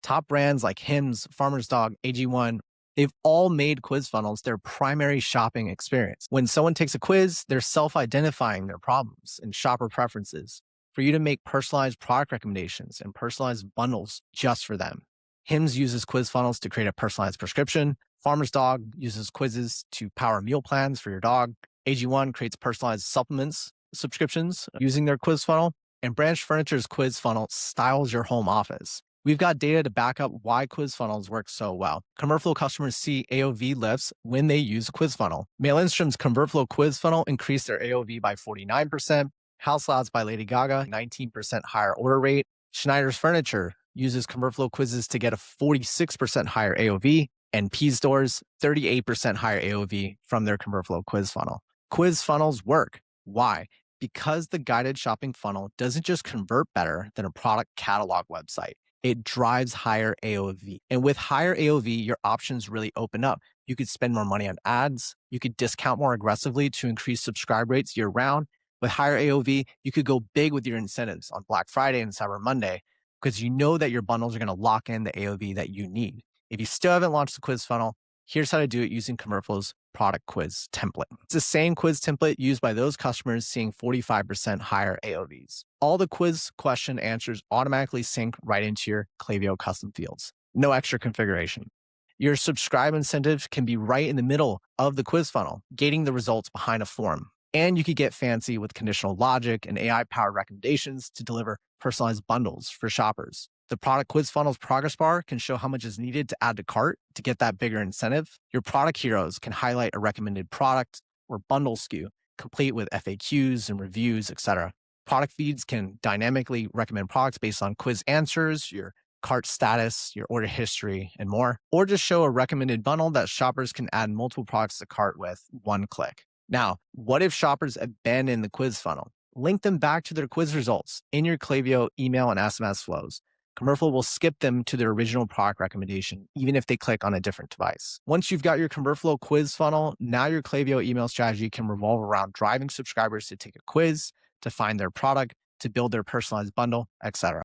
Top brands like Hims, Farmer's Dog, AG1, they've all made quiz funnels their primary shopping experience. When someone takes a quiz, they're self-identifying their problems and shopper preferences for you to make personalized product recommendations and personalized bundles just for them. Hims uses quiz funnels to create a personalized prescription. Farmer's Dog uses quizzes to power meal plans for your dog. AG1 creates personalized supplements subscriptions using their quiz funnel. And Branch Furniture's quiz funnel styles your home office. We've got data to back up why quiz funnels work so well. ConvertFlow customers see AOV lifts when they use quiz funnel. Lindstrom's ConvertFlow quiz funnel increased their AOV by 49%. Haus Labs by Lady Gaga, 19% higher order rate. Schneider's Furniture uses ConvertFlow quizzes to get a 46% higher AOV. And P Stores, 38% higher AOV from their ConvertFlow quiz funnel. Quiz funnels work. Why? Because the guided shopping funnel doesn't just convert better than a product catalog website. It drives higher AOV. And with higher AOV, your options really open up. You could spend more money on ads. You could discount more aggressively to increase subscribe rates year round. With higher AOV, you could go big with your incentives on Black Friday and Cyber Monday because you know that your bundles are going to lock in the AOV that you need. If you still haven't launched the quiz funnel, here's how to do it using ConvertFlow's product quiz template. It's the same quiz template used by those customers seeing 45% higher AOVs. All the quiz question answers automatically sync right into your Klaviyo custom fields. No extra configuration. Your subscribe incentive can be right in the middle of the quiz funnel, gating the results behind a form. And you could get fancy with conditional logic and AI-powered recommendations to deliver personalized bundles for shoppers. The product quiz funnel's progress bar can show how much is needed to add to cart to get that bigger incentive. Your product heroes can highlight a recommended product or bundle SKU, complete with FAQs and reviews, etc. Product feeds can dynamically recommend products based on quiz answers, your cart status, your order history, and more. Or just show a recommended bundle that shoppers can add multiple products to cart with one click. Now, what if shoppers abandon the quiz funnel? Link them back to their quiz results in your Klaviyo email and SMS flows. ConvertFlow will skip them to their original product recommendation, even if they click on a different device. Once you've got your ConvertFlow quiz funnel, now your Klaviyo email strategy can revolve around driving subscribers to take a quiz, to find their product, to build their personalized bundle, etc.